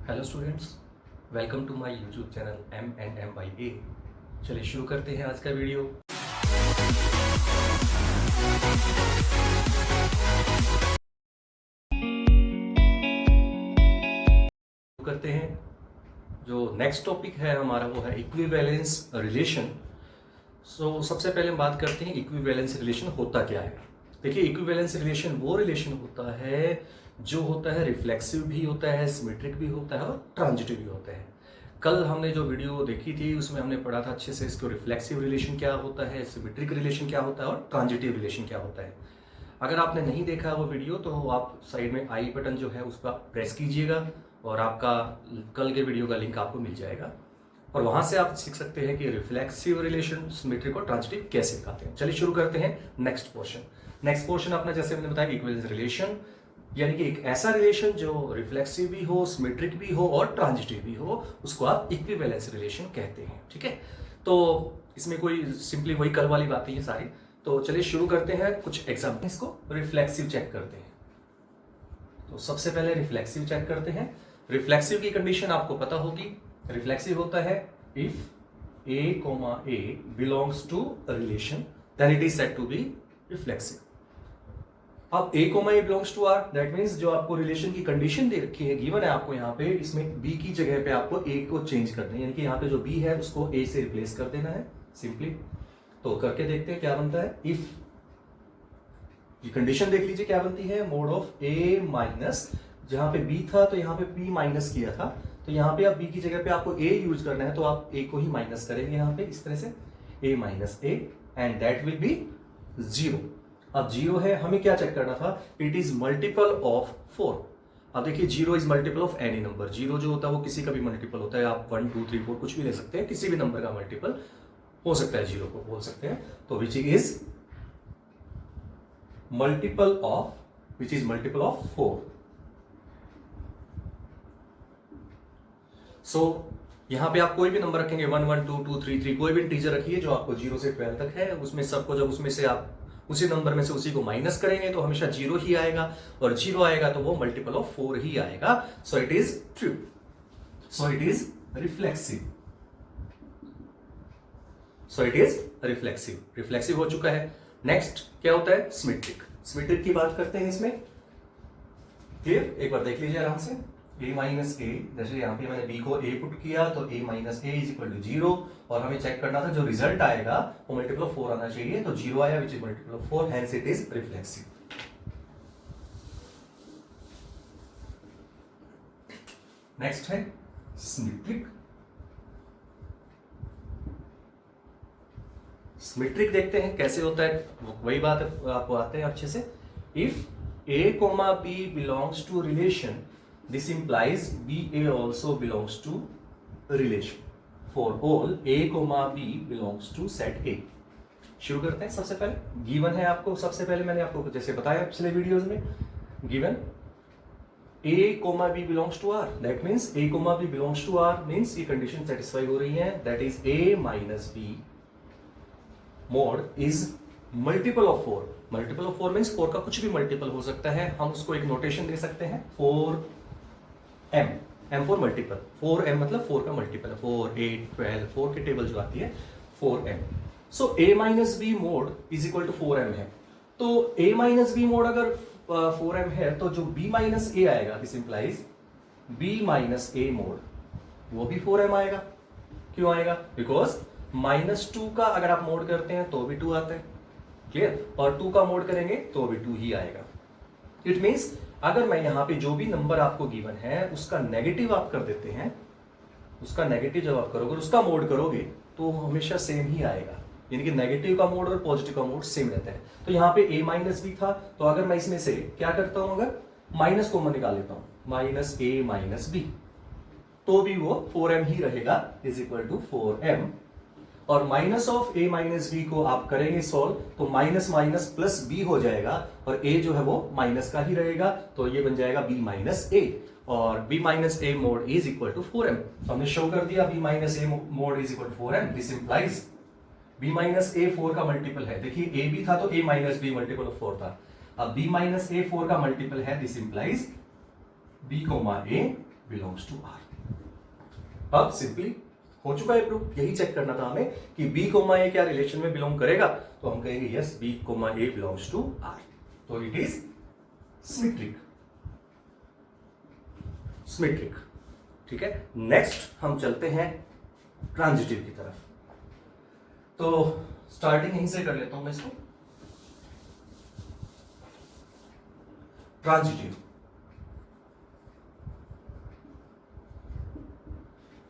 Hello students, welcome to my YouTube channel M&M by A। चलिए शुरू करते हैं आज का वीडियो। करते हैं जो नेक्स्ट टॉपिक है हमारा वो है इक्विवेलेंस रिलेशन। सबसे पहले हम बात करते हैं इक्विवेलेंस रिलेशन होता क्या है। देखिए, इक्विवेलेंस रिलेशन वो रिलेशन होता है जो होता है रिफ्लेक्सिव भी होता है, सिमेट्रिक भी होता है और ट्रांजिटिव भी होता है। कल हमने जो वीडियो देखी थी उसमें हमने पढ़ा था अच्छे से इसको रिफ्लेक्सिव रिलेशन क्या होता है, सिमेट्रिक रिलेशन क्या होता है और ट्रांजिटिव रिलेशन क्या होता है। अगर आपने नहीं देखा वो वीडियो तो आप साइड में आई बटन जो है उस पर प्रेस कीजिएगा और आपका कल के वीडियो का लिंक आपको मिल जाएगा और वहां से आप सीख सकते हैं कि रिफ्लेक्सिव रिलेशन, सिमेट्रिक और ट्रांजिटिव कैसे दिखाते हैं। चलिए शुरू करते हैं नेक्स्ट पोर्शन अपना, जैसे मैंने बताया इक्विवेलेंस रिलेशन, यानी कि एक ऐसा रिलेशन जो रिफ्लेक्सिव भी हो, सिमेट्रिक भी हो और ट्रांजिटिव भी हो, उसको आप इक्विवेलेंस रिलेशन कहते हैं। ठीक है, तो इसमें कोई सिंपली वही कल वाली बातें हैं सारी। तो चलिए शुरू करते हैं कुछ एग्जाम्पल, इसको रिफ्लेक्सिव चेक करते हैं। तो सबसे पहले रिफ्लेक्सिव चेक करते हैं। रिफ्लेक्सिव की कंडीशन आपको पता होगी। रिफ्लेक्सिव होता है if A, A belongs to relation then it is said to be reflexive. अब A, A belongs to R, that means जो आपको रिलेशन की कंडीशन दे रखी है, गिवन है आपको यहाँ पे, इसमें B की जगह पे आपको A को चेंज करना है, यानी कि यहाँ पे जो B है उसको A से रिप्लेस कर देना है सिंपली। तो करके देखते हैं क्या बनता है। इफ ये कंडीशन देख लीजिए क्या बनती है, मोड ऑफ A माइनस, जहां पे B था तो यहाँ पे P माइनस किया था, तो यहाँ पे अब B की जगह पे आपको A यूज करना है, तो आप A को ही माइनस करेंगे यहाँ पे इस तरह से, A minus A and that will be 0। अब 0 है, हमें क्या चेक करना था, इट इज मल्टीपल ऑफ 4। अब देखिए 0 is multiple of any number. 0 जो होता है वो किसी का भी मल्टीपल होता है, आप 1 2 3 4 कुछ भी ले सकते हैं, किसी भी नंबर का मल्टीपल हो सकता है, 0 को बोल सकते हैं। तो विच इज मल्टीपल ऑफ 4। सो यहां पे आप कोई भी नंबर रखेंगे, 1 1 2 2 3 3, कोई भी इंटीजर रखिए जो आपको 0 से 12 तक है, उसमें सबको जब उसमें से आप उसी नंबर में से उसी को माइनस करेंगे तो हमेशा 0 ही आएगा, और 0 आएगा तो वो मल्टीपल ऑफ 4 ही आएगा। सो it is true, so it is reflexive, reflexive हो चुका है। नेक्स्ट क्या होता है, सिमेट्रिक की बात करते हैं इसमें। क्लियर, एक बार देख लीजिए आराम से। A माइनस A, जैसे यहाँ पे मैंने B को A पुट किया तो A minus A is equal to 0, और हमें चेक करना था जो रिजल्ट आएगा वो मल्टीपल ऑफ 4 आना चाहिए, तो 0 आया which is multiple of 4, hence it is reflexive. Next है सिमेट्रिक देखते हैं कैसे होता है। वही बात आपको आते हैं अच्छे से। If A, B belongs to relation, this implies BA also belongs to relation for all A, B belongs to set A। शुरू करते हैं। सबसे पहले गिवन है आपको, सबसे पहले मैंने आपको जैसे बताया पिछले वीडियोस में, given A, B belongs to R, that means A, B belongs to R means ये कंडीशन सेटिस्फाई हो रही है, that is A minus B mod is multiple of 4। Multiple of 4 means 4 का कुछ भी मल्टीपल हो सकता है। हम उसको एक नोटेशन दे सकते हैं 4m, m for multiple, 4m मतलब 4 का मल्टीपल है, 4 8 12, 4 की टेबल जो आती है 4m। So a minus B mod is equal to 4m है, तो a माइनस बी मोड अगर 4m है तो जो b माइनस a आएगा, this implies b minus a mode वो भी 4m आएगा। क्यों आएगा, बिकॉज -2 का अगर आप मोड करते हैं तो भी 2 आता है, क्लियर, और 2 का मोड करेंगे तो भी 2 ही आएगा। इट मींस अगर मैं यहां पे जो भी नंबर आपको गिवन है उसका नेगेटिव आप कर देते हैं, उसका नेगेटिव जब आप करोगे, उसका मोड करोगे तो हमेशा सेम ही आएगा, यानी कि नेगेटिव का मोड और पॉजिटिव का मोड सेम रहता है। तो यहाँ पे a माइनस बी था, तो अगर मैं इसमें से क्या करता हूं, अगर माइनस कॉमन निकाल लेता हूं, माइनस a माइनस बी, तो भी वो 4m ही रहेगा, इज इक्वल टू 4m। और minus of a minus B को आप करेंगे सॉल्व तो माइनस माइनस प्लस b हो जाएगा, और a जो है वो माइनस का ही रहेगा, तो ये बन जाएगा b माइनस a, और b minus a mod is equal to 4m। तो हमने शो कर दिया b minus a mod is equal to 4m। This implies b minus a 4 का मल्टीपल है, देखिए a भी था तो a minus b multiple of 4 था, अब b माइनस a 4 का मल्टीपल है, this implies b, a belongs to R. अब सिंपली हो चुका है प्रूफ, यही चेक करना था हमें कि बी कोमा ए क्या रिलेशन में बिलोंग करेगा, तो हम कहेंगे yes B comma A belongs to R, तो इट इज सिमेट्रिक। सिमेट्रिक, ठीक है। नेक्स्ट हम चलते हैं ट्रांजिटिव की तरफ। तो स्टार्टिंग यहीं से कर लेता हूं मैं इसको। ट्रांजिटिव,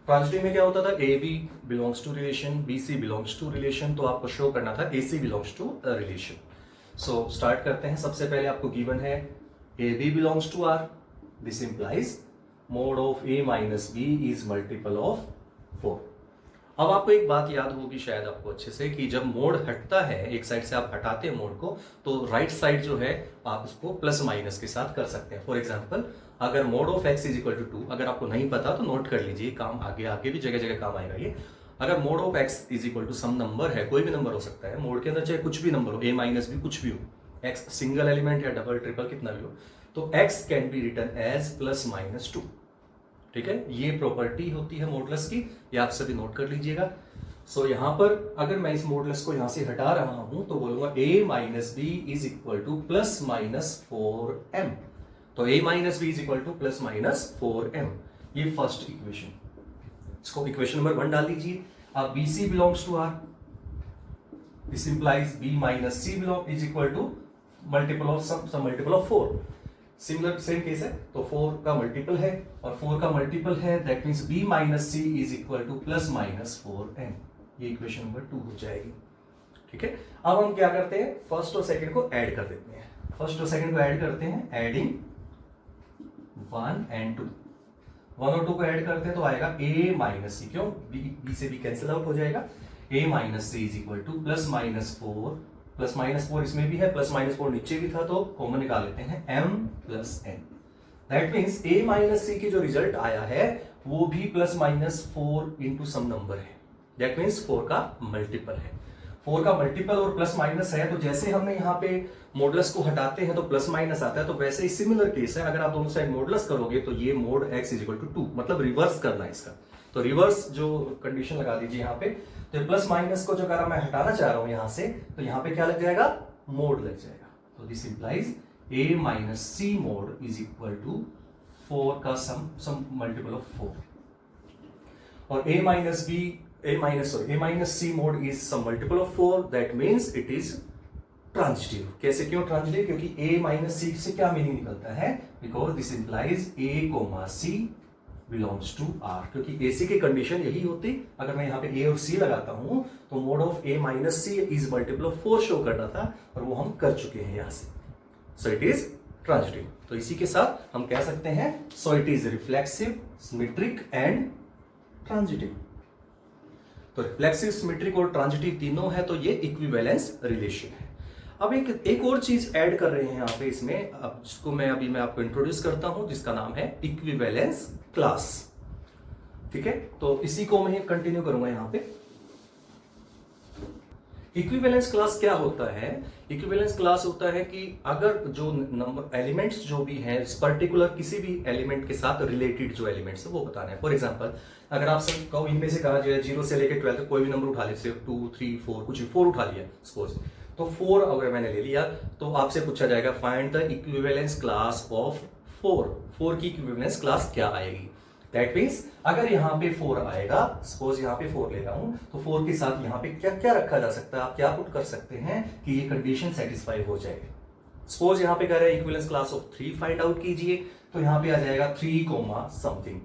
ट्रांजिटिव में क्या होता था, A B belongs to relation, B C belongs to relation, तो आपको शो करना था A C belongs to a relation. So start करते हैं। सबसे पहले आपको गिवन है A B belongs to R, this implies mod of A minus B is multiple of 4। अब आपको एक बात याद होगी शायद आपको अच्छे से कि जब मोड हटता है, एक साइड से आप हटाते हैं मोड को, तो राइट साइड जो है आप उसको प्लस माइनस के साथ कर सकते हैं। फॉर एग्जांपल अगर mod of X is equal to 2, अगर आपको नहीं पता तो नोट कर लीजिए, काम आगे आगे भी जगह जगह काम आएगा ये। अगर mod of X is equal to some number है, कोई भी नंबर हो सकता है, मोड के अंदर चाहे कुछ भी नंबर हो, ए माइनस भी कुछ भी हो, एक्स सिंगल एलिमेंट या डबल ट्रिपल कितना भी हो, तो X can be written as plus minus 2, ठीक है। ये प्रॉपर्टी होती है मॉडुलस की, ये आप सभी नोट कर लीजिएगा। सो यहां पर अगर मैं इस मॉडुलस को यहां से हटा रहा हूं तो बोलूंगा a minus B is equal to plus minus 4m, तो a minus B is equal to plus minus 4m, ये फर्स्ट इक्वेशन। इसको इक्वेशन नंबर 1 डाल दीजिए। अब b C belongs to R, this implies b minus c belong is equal to multiple of some multiple of 4। Similar same case है, तो 4 का multiple है और 4 का मल्टीपल है, that means b minus c is equal to plus minus 4m, ये equation number 2 हो जाएगी, ठीक है। अब हम क्या करते हैं, फर्स्ट और सेकंड को ऐड कर देते हैं। फर्स्ट और सेकंड को ऐड करते हैं, एडिंग 1 एंड 2, 1 और 2 को ऐड करते हैं तो आएगा a माइनस सी, क्यों b से b कैंसिल आउट हो जाएगा, a minus c is equal to plus minus 4, plus minus 4 इसमें भी है, प्लस माइनस 4 नीचे भी था, तो कॉमन निकाल लेते हैं m plus n। That means a minus C की जो रिजल्ट आया है वो भी plus minus 4 into some number है, दैट मीन्स 4 का मल्टीपल है। 4 का मल्टीपल और प्लस माइनस है, तो जैसे हमने यहाँ पे मॉडुलस को हटाते हैं तो प्लस माइनस आता है, तो वैसे ही सिमिलर केस है। अगर आप दोनों साइड मॉडुलस करोगे तो ये mod x is equal to 2, मतलब रिवर्स करना है इसका, तो रिवर्स जो कंडीशन लगा दीजिए यहाँ पे। तो प्लस माइनस को जो अगर मैं हटाना चाह रहा हूं यहां से, तो यहाँ पे क्या लग जाएगा, मोड लग जाएगा। तो this implies a minus c mod is equal to 4 का सम मल्टीपल ऑफ 4, और a minus c mod is some multiple of 4, that means it is transitive. कैसे, क्यों ट्रांजिटिव, क्योंकि a माइनस सी से क्या मीनिंग निकलता है, because this implies a comma c belongs to R, क्योंकि AC की कंडीशन यही होती। अगर मैं यहाँ पे A और C लगाता हूं तो mod of A minus c is multiple of 4 show करना था, और वो हम कर चुके हैं यहां से। सो इट इज ट्रांजिटिव। तो इसी के साथ हम कह सकते हैं सो it is reflexive, symmetric and transitive. तो रिफ्लेक्सिव, सिमेट्रिक और ट्रांजिटिव तीनों है, तो ये इक्विवेलेंस रिलेशन है। अब एक और चीज ऐड कर रहे हैं यहाँ पे इसमें, अब जिसको मैं आपको इंट्रोड्यूस करता हूं, जिसका नाम है इक्विवेलेंस क्लास, ठीक है। तो इसी को मैं कंटिन्यू करूंगा यहाँ पे। इक्विवेलेंस क्लास क्या होता है, इक्विवेलेंस क्लास होता है कि अगर जो नंबर एलिमेंट्स जो भी हैं पर्टिकुलर किसी भी एलिमेंट के साथ रिलेटेड जो एलिमेंट्स है वो बताना है। फॉर एग्जांपल अगर आप सब कहो इनमें से कहा जाए 0 से लेकर 12 तक कोई भी नंबर उठा लीजिए, 2 3 4 कुछ 4 उठा लिया सपोज, तो 4 अगर मैंने ले लिया तो आपसे पूछा जाएगा find the equivalence class of 4 की इक्विवेलेंस क्लास क्या आएगी। दैट मीन्स अगर यहाँ पे 4 आएगा, सपोज यहाँ पे 4 ले रहा हूं, तो 4 के साथ यहाँ पे क्या क्या रखा जा सकता है, आप क्या पुट कर सकते हैं कि ये कंडीशन सेटिस्फाई हो जाए। सपोज यहाँ पे कह रहे हैं equivalence class of 3 find out कीजिए, तो यहाँ पे आ जाएगा 3 कोमा समथिंग,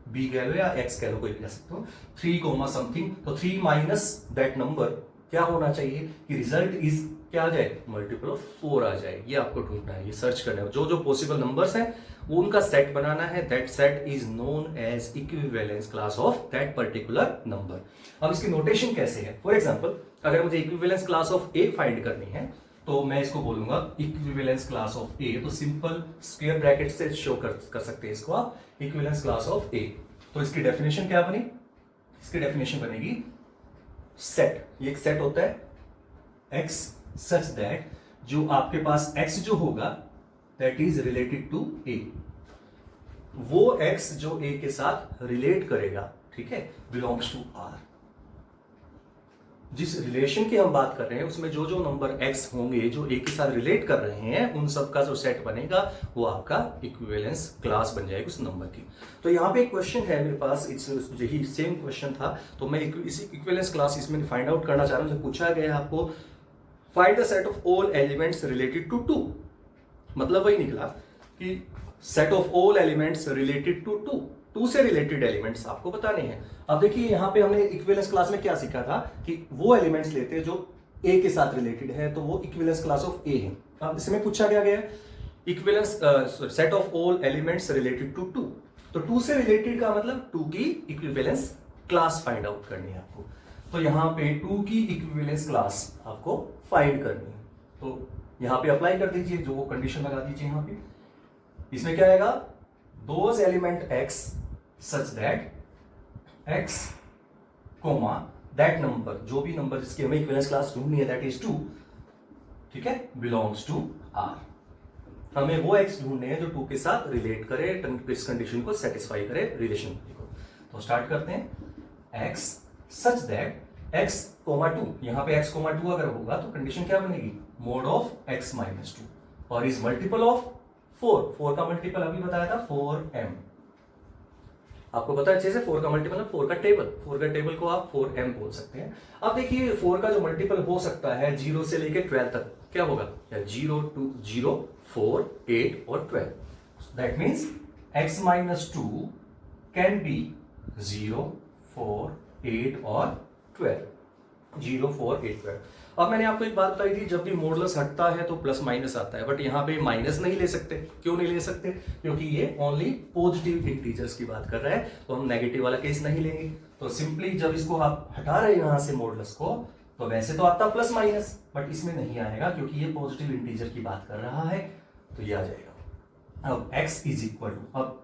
बी कह लो या एक्स कह लो, कोई भी कह सकते हो, 3 कोमा समथिंग, तो 3 माइनस दैट नंबर क्या होना चाहिए कि रिजल्ट इज क्या आ जाए, मल्टीपल ऑफ 4 आ जाए। ये आपको ढूंढना है, ये सर्च करना है, जो जो पॉसिबल नंबर्स हैं वो उनका सेट बनाना है, that set is known as equivalence class of that particular number. अब इसकी नोटेशन कैसे है, फॉर एग्जांपल अगर मुझे equivalence class of a find करनी है तो मैं इसको बोलूंगा इक्विवेलेंस क्लास ऑफ ए, तो सिंपल स्क्वायर ब्रैकेट से शो कर सकते हैं इसको आप, इक्विवेलेंस क्लास ऑफ ए। तो इसकी डेफिनेशन क्या बनी, इसकी डेफिनेशन बनेगी सेट, ये एक सेट होता है x सच दैट जो आपके पास x जो होगा that is related to a, वो x जो a के साथ रिलेट करेगा, ठीक है, बिलोंग्स टू R। जिस रिलेशन की हम बात कर रहे हैं उसमें जो जो नंबर x होंगे जो a के साथ रिलेट कर रहे हैं उन सब का जो सेट बनेगा वो आपका इक्विवेलेंस क्लास बन जाएगी उस नंबर की। तो यहाँ पे एक क्वेश्चन है मेरे पास, यही सेम क्वेश्चन था, तो मैं इसी इक्विवेलेंस क्लास इसमें फाइंड आउट करना चाह रहा हूँ। पूछा गया आपको find the set of all elements related to 2, मतलब वही निकला कि set of all elements related to 2 से रिलेटेड एलिमेंट्स आपको बताने हैं। अब देखिए यहाँ पे हमने इक्विवेलेंस क्लास में क्या सीखा था कि वो एलिमेंट्स लेते हैं जो ए के साथ रिलेटेड है, तो वो इक्विवेलेंस क्लास ऑफ ए है। अब इसमें पूछा गया equivalence set of all elements related to 2, तो 2 से रिलेटेड का मतलब 2 की इक्विवेलेंस क्लास फाइंड आउट करनी है आपको। तो यहाँ पे 2 की इक्विवेलेंस क्लास आपको फाइंड करनी है, तो यहाँ पे अप्लाई कर दीजिए, जो वो कंडीशन लगा दीजिए यहाँ पे। इसमें क्या आएगा, those element x such that x comma that number, जो भी नंबर जिसकी हमें इक्विवेलेंस क्लास ढूंढनी है दैट इज 2, ठीक है, बिलोंग्स टू R। हमें वो x ढूंढने हैं जो 2 के साथ रिलेट करे, इस कंडीशन को सेटिस्फाई करे, रिलेशन को। तो स्टार्ट करते हैं, x such that x comma 2, यहां पे x कोमा 2 अगर होगा तो कंडीशन क्या बनेगी, मोड ऑफ x माइनस 2 और इज मल्टीपल ऑफ 4 का मल्टीपल अभी बताया था 4m, आपको पता है अच्छे से 4 का मल्टीपल 4 का टेबल को आप 4m बोल सकते हैं। अब देखिए 4 का जो मल्टीपल हो सकता है 0 से लेके 12 तक क्या होगा, 0 2 0 4 8 और 12, that means x minus 2 can be 0 4 8 और 12, 0 4 8 12। अब मैंने आपको एक बात बताई थी, जब भी मॉडुलस हटता है तो प्लस माइनस आता है, बट यहाँ पे माइनस नहीं ले सकते। क्यों नहीं ले सकते, क्योंकि ये ओनली पॉजिटिव इंटीजर्स की बात कर रहा है, तो हम नेगेटिव वाला केस नहीं लेंगे। तो सिंपली जब इसको आप हटा रहे हैं यहाँ से मॉडुलस को, तो वैसे तो आता प्लस माइनस, बट इसमें नहीं आएगा क्योंकि ये पॉजिटिव इंटीजर की बात कर रहा है, तो ये आ जाएगा। अब x इज इक्वल टू, अब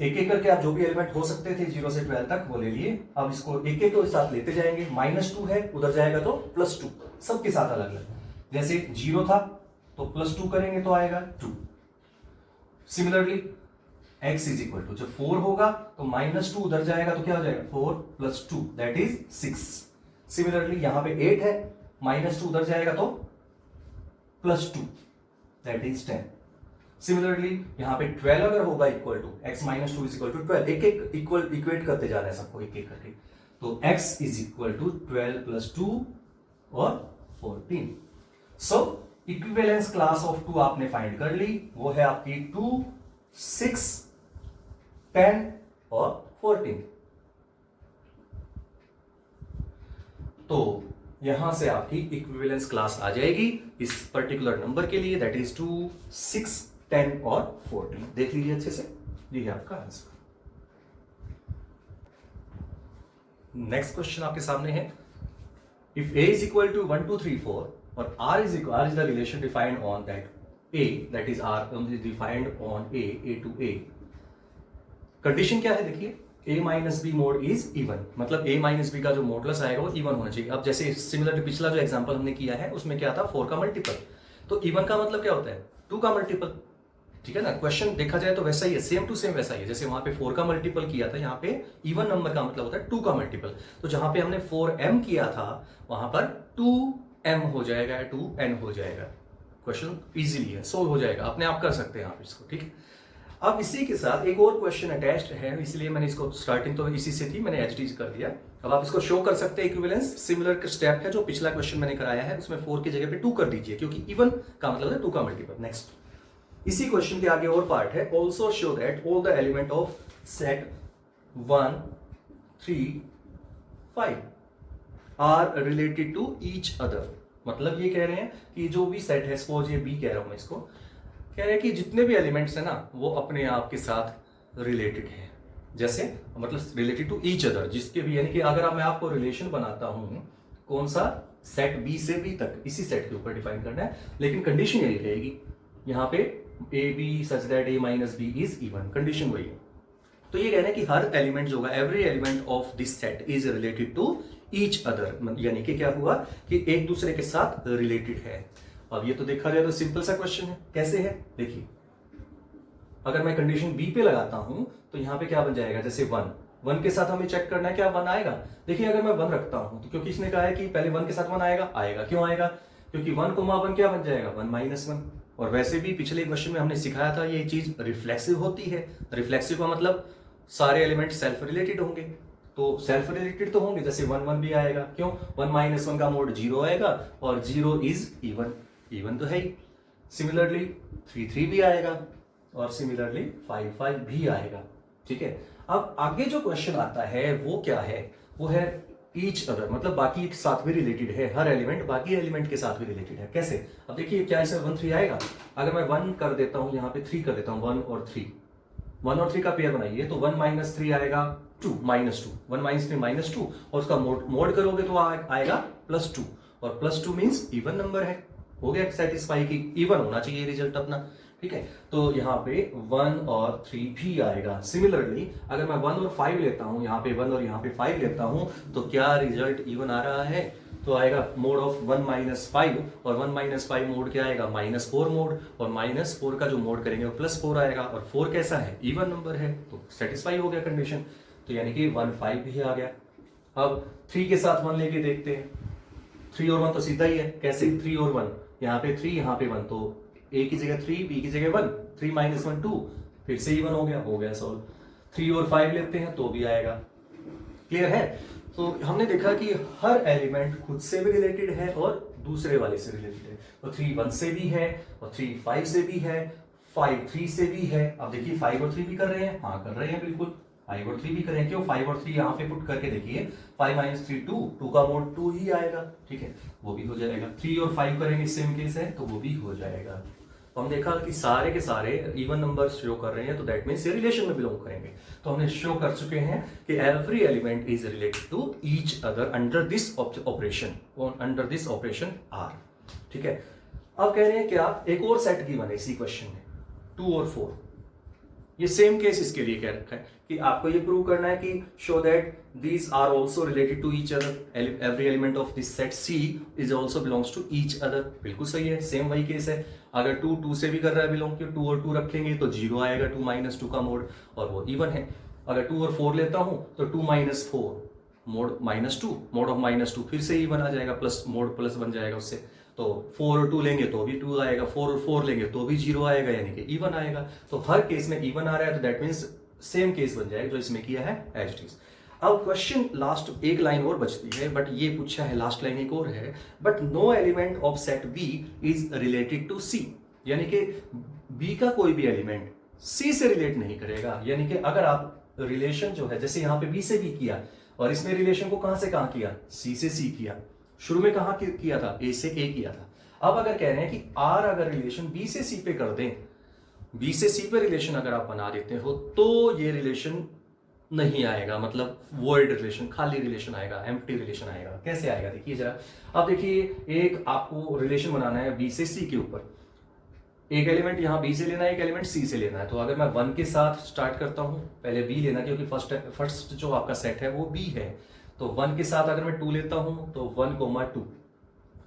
एक एक करके आप जो भी एलिमेंट हो सकते थे 0 से 12 तक वो ले लिए। अब इसको एक एक के साथ लेते जाएंगे, -2 है उधर जाएगा तो +2, सबके साथ अलग अलग। जैसे 0 था तो +2 करेंगे तो आएगा 2। Similarly x is equal to, जब 4 होगा तो -2 उधर जाएगा तो क्या हो जाएगा 4 + 2 दैट इज 6। सिमिलरली यहां पे 8 है, -2 उधर जाएगा तो +2 दैट इज 10। सिमिलरली यहाँ पे 12 अगर होगा equal to x minus 2 is equal to 12, एक एक इक्वेट करते जा रहा है सबको एक एक करके, तो x इज इक्वल टू 12 + 2 और 14। सो इक्विवेलेंस क्लास ऑफ 2 आपने फाइंड कर ली, वो है आपकी 2 6 10 और 14। तो यहां से आपकी इक्विवेलेंस क्लास आ जाएगी इस पर्टिकुलर नंबर के लिए, दैट इज 2 6 10 और 14। देख लीजिए अच्छे से, ये है आपका आंसर। नेक्स्ट क्वेश्चन आपके सामने है, if a is equal to 1 2 3 4 और r is the relation defined on that a, that is r is defined on a to a। Condition क्या है देखिए, a minus B mod is even, मतलब a minus b का जो modulus आएगा वो even होना चाहिए। अब जैसे सिमिलर टू पिछला जो एग्जांपल हमने किया है उसमें क्या था 4 का मल्टीपल, तो इवन का मतलब क्या होता है 2 का मल्टीपल, ठीक है ना। क्वेश्चन देखा जाए तो वैसा ही है, सेम टू सेम वैसा ही है। जैसे वहां पे 4 का मल्टीपल किया था, यहाँ पे इवन नंबर का मतलब होता है 2 का मल्टीपल, तो जहां पे हमने 4m किया था वहां पर 2m हो जाएगा, 2n हो जाएगा। क्वेश्चन इजीली है, सोल्व हो जाएगा, अपने आप कर सकते हैं आप इसको, ठीक है। अब इसी के साथ एक और क्वेश्चन अटैच्ड है, इसलिए मैंने इसको स्टार्टिंग तो इसी से थी, मैंने एचडी कर दिया। अब आप इसको शो कर सकते हैं इक्विवेलेंस, सिमिलर स्टेप है जो पिछला क्वेश्चन मैंने कराया है, उसमें 4 की जगह पे 2 कर दीजिए, क्योंकि इवन का मतलब है 2 का मल्टीपल। नेक्स्ट इसी क्वेश्चन के आगे और पार्ट है, also show that all the element of set 1 3 5 are related to each other. मतलब ये कह रहे हैं कि जो भी सेट है, सपोज ये बी कह रहा हूं मैं इसको, कह रहे हैं कि जितने भी एलिमेंट्स है ना वो अपने आप के साथ रिलेटेड है, जैसे मतलब रिलेटेड टू ईच अदर, जिसके भी, यानी कि अगर मैं आपको रिलेशन बनाता हूं कौन सा, सेट बी से बी तक, इसी सेट के ऊपर डिफाइन करना है, लेकिन कंडीशन यही रहेगी यहाँ पे a b such that a minus B is even, condition वही है। तो ये कहना है कि हर एलिमेंट जो होगा, every element of this set is related to each other, यानी कि क्या हुआ कि एक दूसरे के साथ रिलेटेड है। अब ये तो देखा जाए तो सिंपल सा क्वेश्चन है, कैसे है देखिए, अगर मैं कंडीशन बी पे लगाता हूं तो यहाँ पे क्या बन जाएगा, जैसे 1 के साथ हमें चेक करना है क्या 1 आएगा। देखिए अगर मैं 1 रखता हूं तो क्योंकि इसने कहा है कि पहले 1 के साथ 1 आएगा, क्यों आएगा, क्योंकि 1, 1 क्या बन जाएगा 1 - 1। और वैसे भी पिछले क्वेश्चन में हमने सिखाया था ये चीज रिफ्लेक्सिव होती है। रिफ्लेक्सिव का मतलब सारे एलिमेंट सेल्फ रिलेटेड होंगे, तो सेल्फ रिलेटेड तो होंगे, जैसे 1 भी आएगा, क्यों 1 - 1 का मोड 0 आएगा और 0 इज इवन तो है ही। सिमिलरली 3 भी आएगा और सिमिलरली 5 भी आएगा। ठीक है, अब आगे जो क्वेश्चन आता है वो क्या है, वो है ईच अदर, मतलब बाकी के साथ भी रिलेटेड है, हर एलिमेंट बाकी एलिमेंट के साथ भी रिलेटेड है। कैसे, अब देखिए क्या इसमें 1 3 आएगा। अगर मैं 1 कर देता हूं यहाँ पे 3 कर देता हूं, 1 और 3 का पेयर बनाइए तो 1 - 3 आएगा 2 -2, 1 - 3 -2 और उसका मोड करोगे तो आएगा +2 और +2 मीन्स इवन नंबर है। हो गया सेटिस्फाई की इवन होना चाहिए रिजल्ट अपना। ठीक है, तो यहाँ पे 1 और 3 भी आएगा। सिमिलरली अगर मैं 1 और 5 लेता हूं, यहाँ पे 1 और यहाँ पे 5 लेता हूं तो क्या रिजल्ट इवन आ रहा है, तो आएगा मोड ऑफ 1 - 5 और 1 - 5 मोड क्या आएगा -4 मोड, और -4 का जो मोड करेंगे वो +4 आएगा और 4 कैसा है इवन नंबर है, तो सेटिस्फाई हो गया कंडीशन। तो यानी कि 1 5 भी आ गया। अब 3 के साथ 1 लेके देखते हैं, 3 और 1 तो सीधा ही है। कैसे 3 और 1, यहाँ पे 3 यहाँ पे 1, तो a की जगह 3 b की जगह 1, 3 - 1 2, फिर से इवन हो गया सॉल्व। 3 और 5 लेते हैं तो भी आएगा। क्लियर है, तो हमने देखा कि हर एलिमेंट खुद से भी रिलेटेड है और दूसरे वाले से रिलेटेड है। तो 3 1 से भी है और 3 5 से भी है, 5 3 से भी है। अब देखिए 5 और 3 भी कर रहे हैं, हाँ कर रहे हैं बिल्कुल, 5 और 3 भी करें, क्यों 5 और 3 यहाँ पे पुट करके देखिए, 5 - 3 2 का मोड 2 ही आएगा। ठीक है, वो भी हो जाएगा। 3 और 5 करेंगे सेम केस है तो वो भी हो जाएगा। तो हम देखा कि सारे के सारे इवन नंबर शो कर रहे हैं, तो दैट मीन्स ये रिलेशन में बिलोंग करेंगे। तो हमने शो कर चुके हैं कि every element is related to each other under this operation R. ठीक है, अब कह रहे हैं क्या एक और सेट गिवन है इसी क्वेश्चन में, 2 और 4। ये सेम केस इसके लिए कह रखा है कि आपको ये प्रूव करना है कि show that these are also related to each other, every element of this set C is also belongs to each other। बिल्कुल सही है, सेम वही केस है। अगर 2 2 से भी कर रहा है बिलोंग, क्यों 2 और 2 रखेंगे तो 0 आएगा, 2 - 2 का मोड और वो इवन है। अगर 2 और 4 लेता हूं तो 2 - 4 मोड -2, मोड ऑफ -2 फिर से इवन आ जाएगा, प्लस मोड प्लस बन जाएगा उससे। तो 4 और 2 लेंगे तो भी 2 आएगा, 4 और 4 लेंगे तो भी 0 आएगा, यानी कि इवन आएगा। तो हर केस में इवन आ रहा है, तो दैट मीन्स सेम केस बन जाएगा जो इसमें किया है एज इट इज। अब क्वेश्चन लास्ट एक लाइन और बचती है, बट ये पूछा है लास्ट लाइन एक और है, but no element of set B is related to C, यानी कि बी का कोई भी एलिमेंट सी से रिलेट नहीं करेगा। यानी कि अगर आप रिलेशन जो है, जैसे यहाँ पे बी से बी किया और इसमें रिलेशन को कहां से कहां किया, सी से सी किया, शुरू में कहां किया था, ए से ए किया था। अब अगर कह रहे हैं कि आर अगर रिलेशन बी से सी पे कर दें, बी से सी पे रिलेशन अगर आप बना देते हो तो ये रिलेशन नहीं आएगा, मतलब वर्ड रिलेशन, खाली रिलेशन आएगा, एम्प्टी रिलेशन आएगा। कैसे आएगा देखिए जरा। अब देखिए एक आपको रिलेशन बनाना है बी से सी के ऊपर, एक एलिमेंट यहाँ बी से लेना है, एक एलिमेंट सी से लेना है। तो अगर मैं 1 के साथ स्टार्ट करता हूं, पहले बी लेना क्योंकि फर्स्ट जो आपका सेट है वो बी है, तो 1 के साथ अगर मैं 2 लेता हूं तो 1 2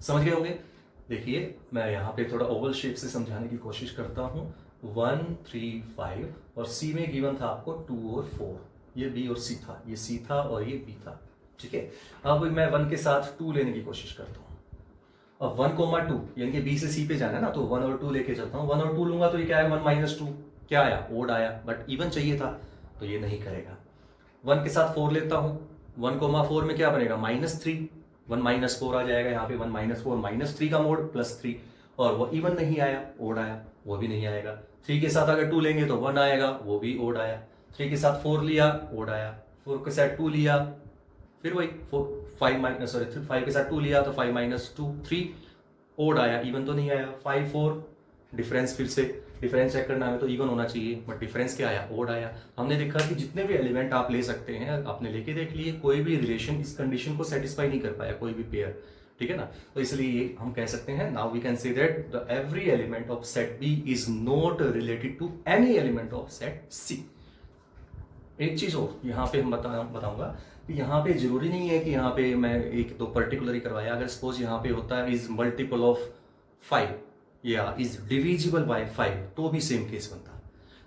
समझ गए होंगे। देखिए मैं यहाँ पे थोड़ा ओवल शेप से समझाने की कोशिश करता हूँ। 1 3 5 और सी में गिवन था आपको 2 और 4, ये बी और सी था, ये सी था और ये बी था। ठीक है, अब मैं 1 के साथ 2 लेने की कोशिश करता हूँ। अब 1 2 यानी कि बी से सी पे जाना है ना, तो 1 और 2 लेके चलता हूँ। 1 और 2 लूंगा तो ये क्या है, 1 - 2 क्या आया, ओड आया, बट इवन चाहिए था तो ये नहीं करेगा। 1 के साथ 4 लेता हूँ, 1 4 में क्या बनेगा, -3, 1 - 4 आ जाएगा यहाँ पे, 1 - 4 -3 का मोड +3 और वो इवन नहीं आया, ओड आया, वो भी नहीं आएगा। 3 के साथ अगर 2 लेंगे तो 1 आएगा, वो भी ओड आया। 3 के साथ 4 लिया, ओड आया। 4 के साथ 2 लिया, फिर वही 5 के साथ 2 लिया तो 5 - 2 3 ओड आया, इवन तो नहीं आया। 5 4 डिफरेंस, फिर से डिफरेंस चेक करना है तो इवन होना चाहिए, बट डिफरेंस क्या आया, ओड आया। हमने देखा कि जितने भी एलिमेंट आप ले सकते हैं, आपने लेके देख लिए, कोई भी रिलेशन इस कंडीशन को सेटिस्फाई नहीं कर पाया, कोई भी पेयर। ठीक है ना, तो इसलिए हम कह सकते हैं now we can say that the every element of set B is not related to any element of set C. एक चीज और यहाँ पे हम बताऊंगा कि यहाँ पे जरूरी नहीं है कि यहाँ पे मैं एक दो पर्टिकुलर करवाया। अगर सपोज यहाँ पे होता है इज मल्टीपल ऑफ 5 या इज डिविजिबल बाय 5 तो भी सेम केस बनता।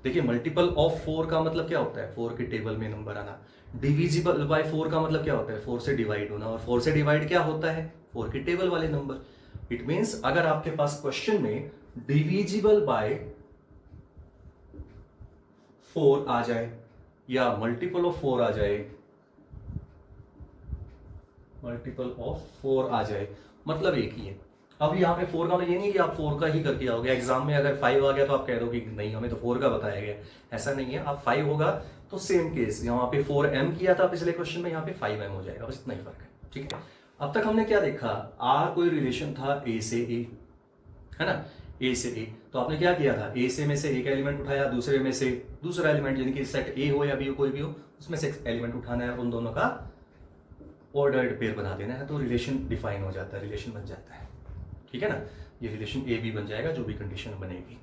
देखिए मल्टीपल ऑफ 4 का मतलब क्या होता है, 4 के टेबल में नंबर आना। डिविजिबल बाय 4 का मतलब क्या होता है, 4 से डिवाइड होना, और 4 से डिवाइड क्या होता है, 4 के टेबल वाले नंबर। इट मीन्स अगर आपके पास क्वेश्चन में डिविजिबल बाय 4 आ जाए या मल्टीपल ऑफ 4 आ जाए, मल्टीपल ऑफ 4 आ जाए, मतलब एक ही है। अब यहाँ पे 4 का मतलब ये नहीं कि आप 4 का ही करके आओगे, एग्जाम में अगर 5 आ गया तो आप कह दोगे कि नहीं हमें तो 4 का बताया गया, ऐसा नहीं है। आप 5 होगा तो सेम केस, यहाँ पे 4m किया था पिछले क्वेश्चन में, यहाँ पे 5m हो जाएगा, बस इतना ही फर्क है। ठीक है, अब तक हमने क्या देखा, आर कोई रिलेशन था ए से ए, है ना, ए से ए। तो आपने क्या किया था, ए से में से एक एलिमेंट उठाया, दूसरे में से दूसरा एलिमेंट, यानी कि सेट ए हो या बी हो कोई भी हो, उसमें से एलिमेंट उठाना है, उन दोनों का ऑर्डर्ड पेयर बना देना है, तो रिलेशन डिफाइन हो जाता है, रिलेशन बन जाता है। ठीक है ना, ये रिलेशन ए बी बन जाएगा जो भी कंडीशन बनेगी।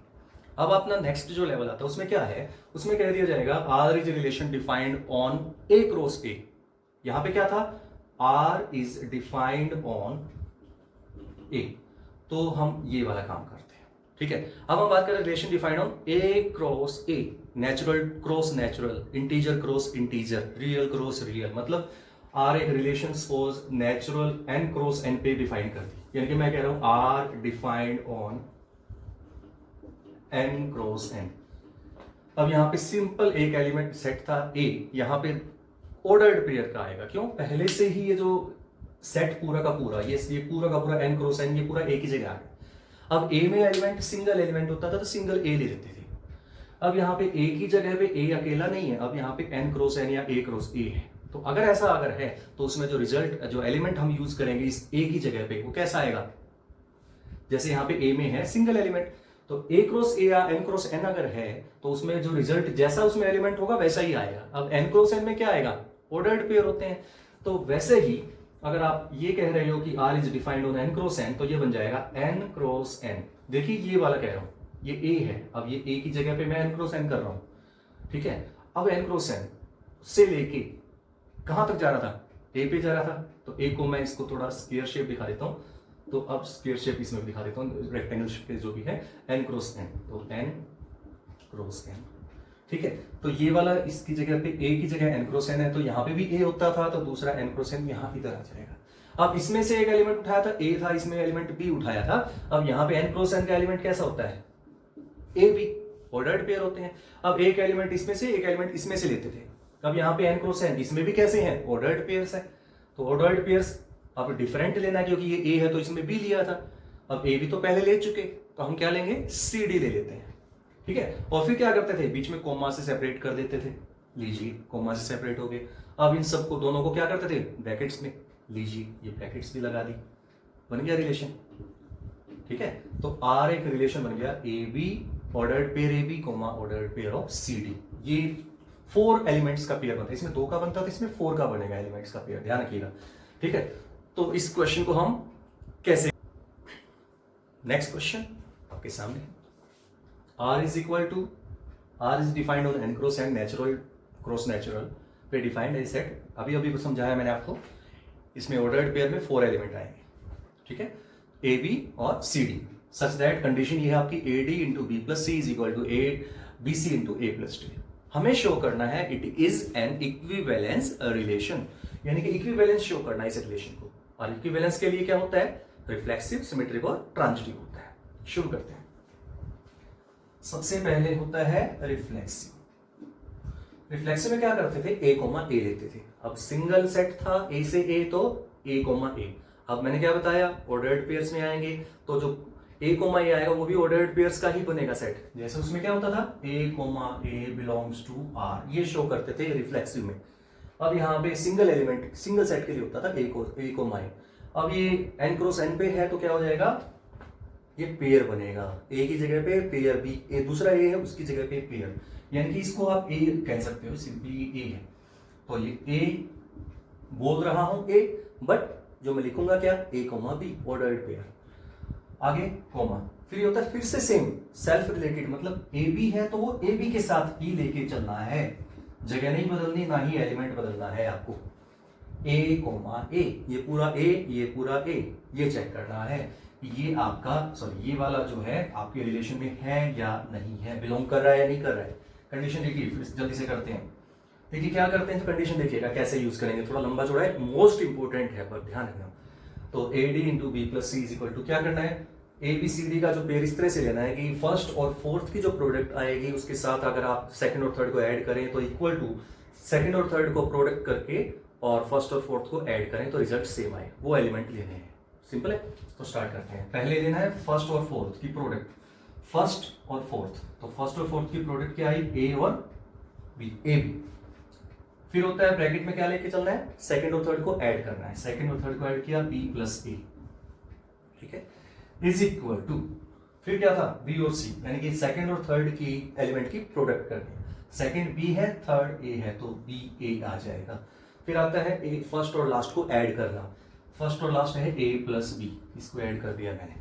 अब अपना नेक्स्ट जो लेवल आता है उसमें क्या है, उसमें कह दिया जाएगा R is relation defined on A cross A. यहां पे क्या था, R is defined on A, तो हम ये वाला काम करते हैं। ठीक है, अब हम बात करें relation defined on A cross A, natural cross natural, integer cross integer, real cross real, मतलब आर एक relation suppose natural N cross N पे डिफाइन कर दी, यानी कि मैं कह रहा हूं R defined on N cross N. अब यहां पे सिंपल एक एलिमेंट सेट था ए, यहां पे ऑर्डर्ड पेयर का आएगा, क्यों, पहले से ही ये जो सेट पूरा का पूरा, ये पूरा का पूरा एन क्रॉस एन, ये पूरा एक ही जगह आ गया। अब ए में एलिमेंट सिंगल एलिमेंट होता था तो सिंगल ए ले लेते थे। अब यहाँ पे ए की जगह पे ए अकेला नहीं है, अब यहाँ पे एन क्रॉस एन या ए क्रॉस ए है। तो अगर ऐसा अगर है तो उसमें जो रिजल्ट, जो एलिमेंट हम यूज करेंगे इस ए की जगह पे, वो कैसा आएगा, जैसे यहाँ पे ए में है सिंगल एलिमेंट, तो ए क्रॉस ए या एन क्रॉस एन अगर है तो उसमें जो रिजल्ट जैसा उसमें एलिमेंट होगा वैसा ही आएगा। अब एन क्रॉस एन में क्या आएगा, ऑर्डर्ड पेयर होते हैं, तो वैसे ही अगर आप ये कह रहे हो कि R is defined on N cross N, तो ये बन जाएगा एन क्रॉस एन। देखिए ये वाला कह रहा हूं, ये ए है, अब ये ए की जगह पे मैं एन क्रॉस एन कर रहा हूं। ठीक है, अब एन क्रॉस एन से लेके कहां तक जा रहा था, ए पे जा रहा था, तो ए को मैं इसको थोड़ा स्क्वायर शेप दिखा देता हूं, तो अब स्क्वायर शेप इसमें भी दिखा देता हूं, रेक्टेंगल शेप जो भी है, एन क्रॉस एन, तो एन क्रॉस एन। ठीक है, तो ये वाला इसकी जगह पे ए की जगह एन क्रॉस एन है, तो यहाँ पे भी ए होता था, तो दूसरा एन क्रॉस एन यहाँ इधर आ जाएगा। अब इसमें से एक एलिमेंट उठाया था, ए था, इसमें एलिमेंट बी उठाया था, अब यहाँ पे एन क्रॉस एन का एलिमेंट कैसा होता है, ए बी, ऑर्डर्ड पेयर होते हैं। अब एक एलिमेंट इसमें से एक एलिमेंट इसमें से लेते थे, अब यहाँ पे एन क्रॉस एन इसमें भी कैसे हैं, ऑर्डर्ड पेयर्स है, तो ऑर्डर्ड पेयर्स अब डिफरेंट लेना है, क्योंकि ये ए है तो इसमें बी लिया था, अब ए भी तो पहले ले चुके, तो हम क्या लेंगे, सी डी ले लेते हैं। ठीक है, और फिर क्या करते थे, बीच में कोमा से सेपरेट कर देते थे, लीजिए कोमा से सेपरेट हो गए। अब इन सबको दोनों को क्या करते थे, ब्रैकेट्स में, लीजिए ये ब्रैकेट्स भी लगा दी, बन गया रिलेशन। ठीक है, तो आर एक रिलेशन बन गया a b ordered pair a b comma ordered pair of c d. ये 4 एलिमेंट्स का पेयर बनता है, इसमें 2 का बनता है तो इसमें 4 का बनेगा एलिमेंट्स का पेयर, ध्यान रखिएगा। ठीक है, तो इस क्वेश्चन को हम कैसे, नेक्स्ट क्वेश्चन आपके सामने, R is equal to, R is defined on n cross n natural cross natural पे डिफाइंड है सेट, अभी समझाया मैंने आपको, इसमें ऑर्डर्ड पेयर में 4 एलिमेंट आएंगे। ठीक है, ए बी और c d, such that condition ये है आपकी a d into b plus c is equal to a b c into a plus d. हमें शो करना है it is an equivalence relation, यानी कि इक्विवेलेंस शो करना है इस रिलेशन को, और इक्विवेलेंस के लिए क्या होता है, रिफ्लेक्सिव, सिमेट्रिक और ट्रांजिटिव होता है। शुरू करते हैं, सबसे पहले होता है रिफ्लेक्सिव। रिफ्लेक्सिव में क्या करते थे, ए कोमा ए लेते थे, अब सिंगल सेट था ए से ए, तो ए कोमा ए। अब मैंने क्या बताया, ऑर्डर्ड पेयर्स में आएंगे, तो जो ए कोमा ए आएगा वो भी ऑर्डर्ड पेयर्स का ही बनेगा सेट, जैसे उसमें क्या होता था, A comma A belongs to R, ये शो करते थे रिफ्लेक्सिव में। अब यहाँ पे सिंगल एलिमेंट, सिंगल सेट के लिए होता था ए कोमा ए। अब ये एन क्रॉस एन पे है तो क्या हो जाएगा, ये पेयर बनेगा, ए की जगह पे पेयर बी, ए दूसरा ए है उसकी जगह पे पेयर, यानी कि इसको आप ए कह सकते हो, सिंपली ए है, तो ये ए बोल रहा हूं ए, बट जो मैं लिखूंगा क्या, ए कोमा बी ऑर्डर्ड पेयर, आगे कोमा, फिर ये होता है फिर से सेम सेल्फ रिलेटेड, मतलब ए बी है तो वो ए बी के साथ ही लेके चलना है, जगह नहीं बदलनी, ना ही एलिमेंट बदलना है आपको, ए कोमा ए, ये पूरा ए, ये पूरा ए, ये चेक करना है, ये आपका सॉरी ये वाला जो है आपके रिलेशन में है या नहीं है, बिलोंग कर रहा है या नहीं कर रहा है। कंडीशन देखिए, फिर जल्दी से करते हैं। देखिए क्या करते हैं, तो कंडीशन देखिएगा कैसे यूज करेंगे, थोड़ा लंबा चौड़ा है, मोस्ट इंपोर्टेंट है पर ध्यान रखना। तो a d into b plus c is equal to क्या करना है, ए बी सी डी का जो पेयर इस तरह से लेना है कि फर्स्ट और फोर्थ की जो प्रोडक्ट आएगी उसके साथ अगर आप सेकंड और थर्ड को ऐड करें तो इक्वल टू सेकंड और थर्ड को प्रोडक्ट करके और फर्स्ट और फोर्थ को ऐड करें तो रिजल्ट सेम आए, वो एलिमेंट लेने हैं। सिंपल है, तो स्टार्ट करते हैं। पहले लेना है फर्स्ट और फोर्थ की प्रोडक्ट, फर्स्ट और फोर्थ, तो फर्स्ट और फोर्थ की प्रोडक्ट क्या आई, ए और बी, ए बी। फिर होता है ब्रैकेट में क्या लेके चलना है, सेकंड और थर्ड को ऐड करना है, सेकंड और थर्ड को ऐड किया बी प्लस ए, ठीक है, इज इक्वल टू फिर क्या था, बी और सी, यानी कि सेकंड और थर्ड की एलिमेंट की प्रोडक्ट करनी है। सेकंड बी है, थर्ड ए है, तो बी ए आ जाएगा। फिर आता है ए फर्स्ट और लास्ट को ऐड करना, फर्स्ट और लास्ट है ए प्लस बी, इसको ऐड कर दिया मैंने,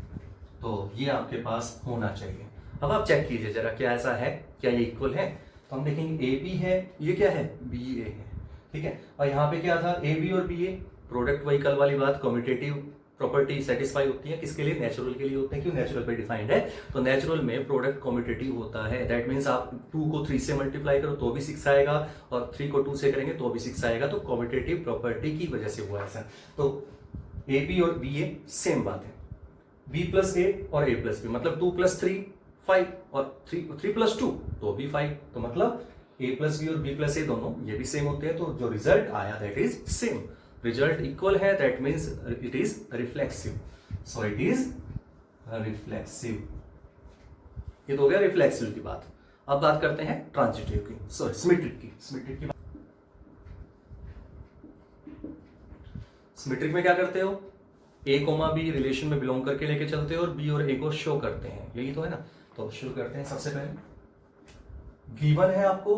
तो ये आपके पास होना चाहिए। अब आप चेक कीजिए जरा क्या ऐसा है, क्या ये इक्वल है, तो हम देखेंगे ए बी है, ये क्या है, बी ए है, ठीक है। और यहाँ पे क्या था, ए बी और बी ए, प्रोडक्ट वही कल वाली बात, कम्यूटेटिव प्रॉपर्टी सेटिस्फाई होती है किसके लिए, नेचुरल के लिए होते हैं, क्यों, नेचुरल पे डिफाइंड है। तो नेचुरल में प्रोडक्ट कम्यूटेटिव होता है, दैट मीन्स आप 2 को 3 से मल्टीप्लाई करो तो भी 6 आएगा, और 3 को 2 से करेंगे तो भी 6 आएगा, तो कम्यूटेटिव प्रॉपर्टी की वजह से हुआ ऐसा। तो ए बी और बी ए सेम बात है, बी प्लस ए और ए प्लस बी, मतलब 2 प्लस 3 5 और 3 प्लस 2 तो भी 5, तो मतलब ए प्लस बी और बी प्लस ए दोनों ये भी सेम होते हैं, तो जो रिजल्ट आया that is same, result equal है, that means it is reflexive, so it is reflexive. ये तो हो गया रिफ्लेक्सिव की बात। अब बात करते हैं ट्रांजिटिव की, सॉरी सिमेट्रिक की। सिमेट्रिक में क्या करते हो, ए कोमा बी रिलेशन में बिलोंग करके लेके चलते हो और बी और ए को शो करते हैं, यही तो है ना। तो शुरू करते हैं, सबसे पहले गिवन है आपको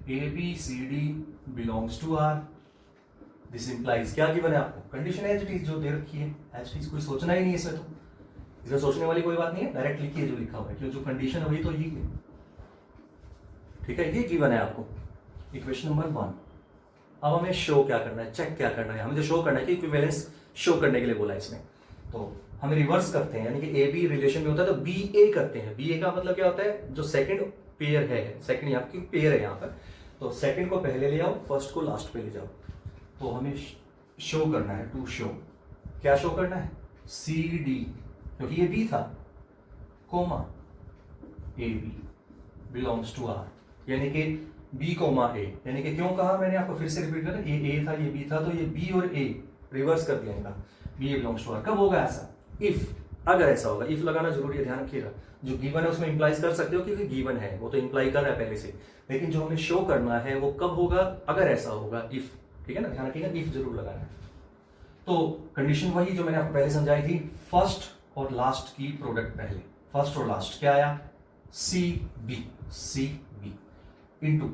a b c d belongs to R, this implies क्या गिवन है आपको, कंडीशन एज इट इज जो दे रखी है, एज इट इज, कोई सोचना ही नहीं है इसमें, तो इसमें सोचने वाली कोई बात नहीं है, डायरेक्ट लिखिए जो लिखा हुआ है, क्यों जो कंडीशन है वही तो ये है, ठीक है, ये गिवन है आपको, इक्वेशन नंबर 1। अब हमें शो क्या करना है, चेक क्या करना है, हमें जो शो करना है कि इक्विवेलेंस शो करने के लिए बोला है इसमें, तो हमें रिवर्स करते हैं, यानी कि ए बी रिलेशन में होता है तो बी ए करते हैं। बी ए का मतलब क्या होता है, जो सेकंड पेयर है, सेकंड यहाँ की पेयर है यहाँ पर, तो सेकंड को पहले ले आओ, फर्स्ट को लास्ट पे ले जाओ, तो हमें शो करना है, टू शो, क्या शो करना है, सी डी, क्योंकि ये बी था, comma a B belongs to R, यानी कि बी कोमा ए, यानी कि क्यों कहा मैंने आपको, फिर से रिपीट करें, ये ए था ये बी था, तो ये बी और ए रिवर्स कर दिया इनका, b a belongs to R. कब होगा ऐसा, इफ, अगर ऐसा होगा, इफ लगाना जरूरी है, ध्यान रखिएगा, जो गिवन है उसमें इंप्लाइज कर सकते हो क्योंकि गिवन है, वो तो इंप्लाई कर रहा है पहले से, लेकिन जो हमें शो करना है वो कब होगा, अगर ऐसा होगा, इफ, ठीक है ना, ध्यान रखिएगा, इफ जरूर लगाना है। तो कंडीशन वही जो मैंने आपको पहले समझाई थी, फर्स्ट और लास्ट की प्रोडक्ट पहले, फर्स्ट और लास्ट क्या आया, c b into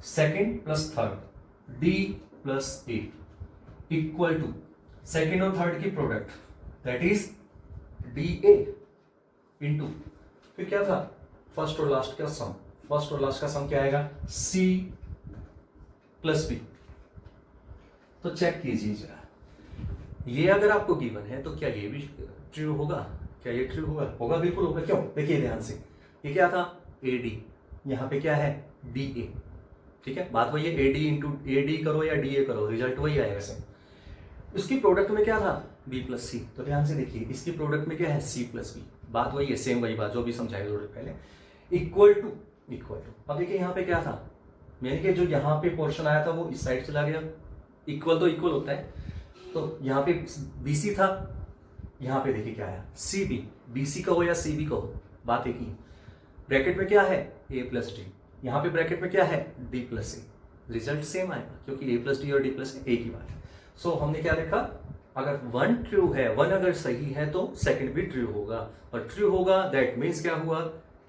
second plus third d plus a equal to second और थर्ड की product that is d a into फिर क्या था, फर्स्ट और लास्ट का सम, फर्स्ट और लास्ट का सम क्या आएगा, सी प्लस बी। तो चेक कीजिए जरा, ये अगर आपको गिवन है तो क्या ये भी ट्रू होगा, क्या ये ट्रू होगा, होगा, बिल्कुल होगा, क्यों, देखिए ध्यान से, ये क्या था, ए डी, यहाँ पे क्या है, डी ए, ठीक है, बात वही है, a d into A D करो या डी ए करो, रिजल्ट वही आएगा वैसे। उसकी प्रोडक्ट में क्या था, बी प्लस सी, तो ध्यान से देखिए, इसकी प्रोडक्ट में क्या है, सी प्लस बी, बात वही है, सेम वही बात जो भी समझाई थोड़ी पहले, इक्वल टू। अब देखिए यहाँ पे क्या था, यानी कि जो यहाँ पे पोर्शन आया था वो इस साइड चला गया, इक्वल तो इक्वल होता है, तो यहाँ पे बी सी था, यहाँ पे देखिए क्या आया, सी बी, बी सी का हो या सी बी का हो, बात एक ही, ब्रैकेट में क्या है, ए प्लस डी, यहाँ पे ब्रैकेट में क्या है, डी प्लस ए, रिजल्ट सेम आएगा क्योंकि ए प्लस डी और डी प्लस ए की बात है। सो हमने क्या देखा, अगर वन ट्रू है, वन अगर सही है तो सेकंड भी ट्रू होगा, और ट्रू होगा दैट मीन्स क्या हुआ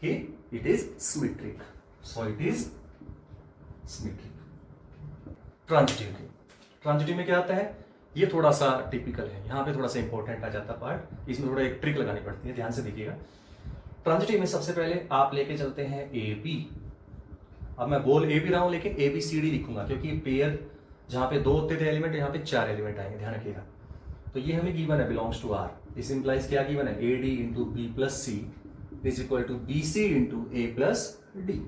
कि it is symmetric, so it is symmetric. Transitive में क्या आता है, ये थोड़ा सा टिपिकल है, यहाँ पे थोड़ा सा इंपॉर्टेंट आ जाता पार्ट, इसमें थोड़ा एक ट्रिक लगानी पड़ती है, ध्यान से देखिएगा। ट्रांजिटिव में सबसे पहले आप लेके चलते हैं ए बी, अब मैं बोल ए बी रहा हूं लेकिन ए बी सी डी लिखूंगा क्योंकि पेयर जहां पे 2 होते थे एलिमेंट, यहाँ पे 4 एलिमेंट आएंगे, ध्यान रखिएगा। तो ये हमें गिवन है बिलोंग्स टू आर। इस इंप्लाइज क्या गिवन है, a d into b plus c is equal to b c into a plus d.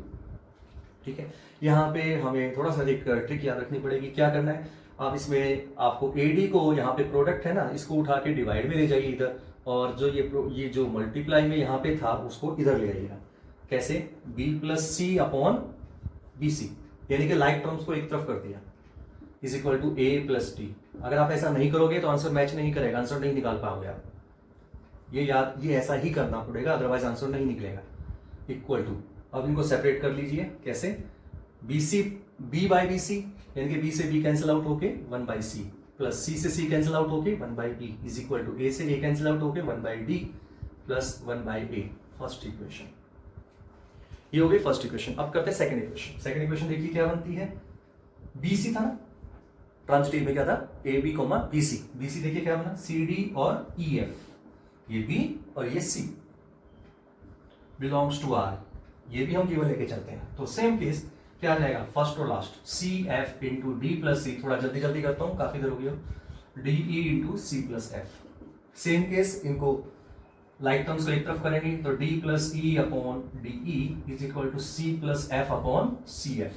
ठीक है, यहाँ पे हमें थोड़ा सा एक ट्रिक याद रखनी पड़ेगी। क्या करना है, आप इसमें आपको ए डी को यहाँ पे प्रोडक्ट है ना, इसको उठा के डिवाइड में ले जाइए इधर, और जो ये जो मल्टीप्लाई में यहाँ पे था उसको इधर ले आइएगा। कैसे, b plus c upon b c, यानी कि लाइक टर्म्स को एक तरफ कर दिया, is equal to a plus d. अगर आप ऐसा नहीं करोगे तो आंसर मैच नहीं करेगा, आंसर नहीं निकाल पाओगे आप। ये ऐसा ही करना पड़ेगा, अदरवाइज आंसर नहीं निकलेगा। इक्वल टू, अब इनको सेपरेट कर लीजिए। कैसे, b c b by b c, यानी कि बी से बी कैंसिल आउट होके 1 बाई सी, प्लस सी से सी कैंसिल आउट होके 1 by B, is equal to A से ए कैंसिल आउट होके 1 by D plus 1 by A. First equation ये हो गई फर्स्ट इक्वेशन। अब करते हैं सेकंड इक्वेशन। सेकंड इक्वेशन देखिए क्या बनती है, बी सी था ना, ट्रांजिटिव में क्या था, ए b comma b c. B c देखिए क्या बना, सी डी और ई एफ, ये बी और ये सी बिलोंग्स टू आर, ये भी हम गिवन लेके चलते हैं। तो सेम केस क्या आ जाएगा, फर्स्ट और last, C F into D plus C, थोड़ा जल्दी जल्दी करता हूं, काफी देर हो गई, D E into C plus F. Same case, इनको लाइक टर्म्स को एक तरफ करेंगे तो D plus E upon D E is equal to C plus F upon C F.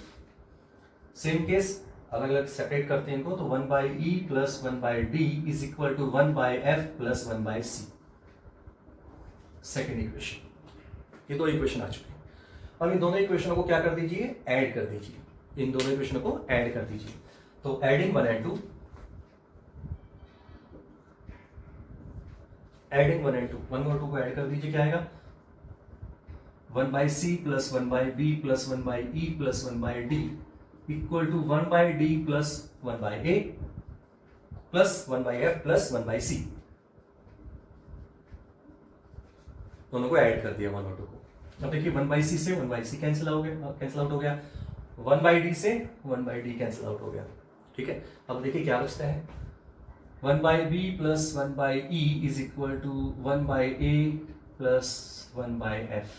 Same case, अलग अलग सेपरेट करते हैं इनको, तो 1 by E plus 1 by D is equal to 1 by F plus 1 by c. Second equation, ये दो equation आ चुके हैं। अब इन दोनों इक्वेशनों को क्या कर दीजिए, ऐड कर दीजिए। इन दोनों इक्वेशनों को ऐड कर दीजिए। तो एडिंग 1 and 2, एडिंग 1 and 2, 1 और 2 को ऐड कर दीजिए, क्या आएगा, 1 by C plus 1 by B plus 1 by E plus 1 by D equal to 1 by D plus 1 by A plus 1 by F plus 1 by C. दोनों को ऐड कर दिया 1 और 2 को। अब देखिए 1 बाई सी से 1 बाई सी कैंसिल आउट हो गया, 1 बाई डी से 1 बाई डी कैंसिल आउट हो गया। ठीक है, अब देखिए क्या बचता है, 1 by B plus 1 by e is equal to 1 by A plus 1 by f.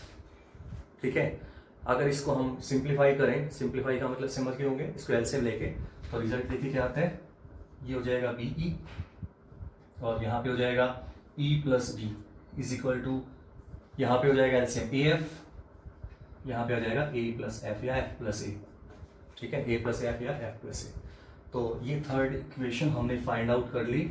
ठीक है, अगर इसको हम सिंप्लीफाई करें, सिंप्लीफाई का मतलब समझ गए होंगे, इसको एलसीएम लेके तो रिजल्ट देखिए क्या आता है, ये हो जाएगा बी ई और यहाँ पे हो जाएगा e plus b is equal to, यहाँ पे हो जाएगा एलसीएम ए एफ, यहाँ पे हो जाएगा ए प्लस एफ या एफ प्लस ए। ठीक है, ए प्लस एफ या एफ प्लस ए। तो ये थर्ड इक्वेशन हमने फाइंड आउट कर ली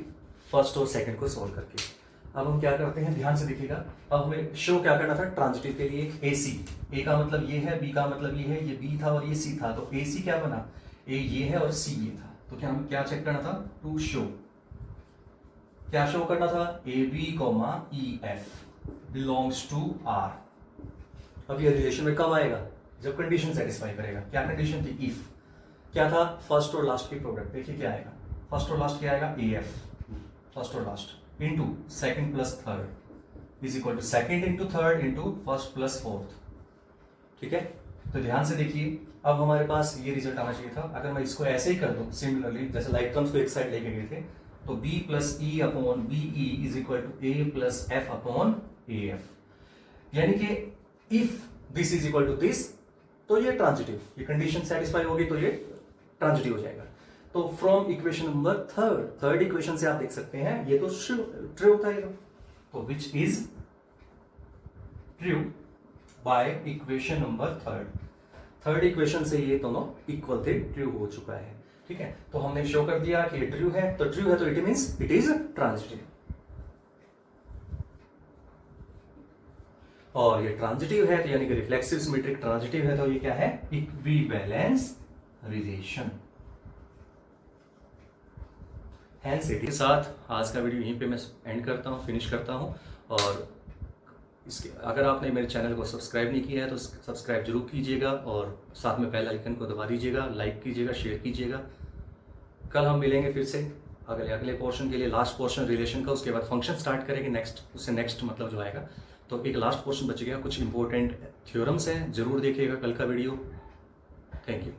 फर्स्ट और सेकंड को सॉल्व करके। अब हम क्या करते हैं, ध्यान से देखिएगा। अब हमें शो क्या करना था, ट्रांजिटिव के लिए ए सी, ए का मतलब ये है, बी का मतलब ये है, ये बी था और ये सी था, तो ए सी क्या बना, ए ये है और सी ये था। तो क्या हमें क्या चेक करना था, टू शो, क्या शो करना था, ए b comma e f belongs to R. अब ये रिलेशन में कब आएगा, जब कंडीशन सेटिस्फाई करेगा। क्या कंडीशन थी, इफ, क्या था, फर्स्ट और लास्ट की प्रोडक्ट। देखिए क्या आएगा, फर्स्ट और लास्ट क्या आएगा, ए एफ, फर्स्ट और last into second plus third is equal to second into third into first plus fourth. ठीक है, तो ध्यान से देखिए, अब हमारे पास ये रिजल्ट आना चाहिए था। अगर मैं इसको ऐसे ही कर दूं सिमिलरली, जैसे लाइक टर्म्स को एक साइड लेके गए थे, तो b plus E upon b e is equal to a plus F upon a f, यानी कि if this is equal to this, तो ये ट्रांजिटिव, ये कंडीशन सेटिस्फाई होगी तो ये ट्रांजिटिव हो जाएगा। तो from equation number third equation से आप देख सकते हैं ये तो ट्रू था ये तो which is true by equation number third equation से ये दोनों इक्वल थे, ट्रू हो चुका है। ठीक है, तो हमने शो कर दिया कि ये ट्रू है, तो it means it is transitive. और ये ट्रांजिटिव है तो यानी कि रिफ्लेक्सिव सिमेट्रिक ट्रांजिटिव है, तो ये क्या है, इक्विवेलेंस रिलेशन। हैंस इट के साथ आज का वीडियो यहीं पे मैं एंड करता हूँ, फिनिश करता हूँ। और इसके अगर आपने मेरे चैनल को सब्सक्राइब नहीं किया है तो सब्सक्राइब जरूर कीजिएगा और साथ में बेल आइकन को दबा दीजिएगा, लाइक कीजिएगा, शेयर कीजिएगा। कल हम मिलेंगे फिर से अगले पोर्शन के लिए, लास्ट पोर्शन रिलेशन का, उसके बाद फंक्शन स्टार्ट करेंगे नेक्स्ट, उससे नेक्स्ट मतलब जो आएगा। तो एक लास्ट पोर्शन बच गया, कुछ इंपॉर्टेंट थ्योरम्स हैं, जरूर देखिएगा कल का वीडियो। Thank you.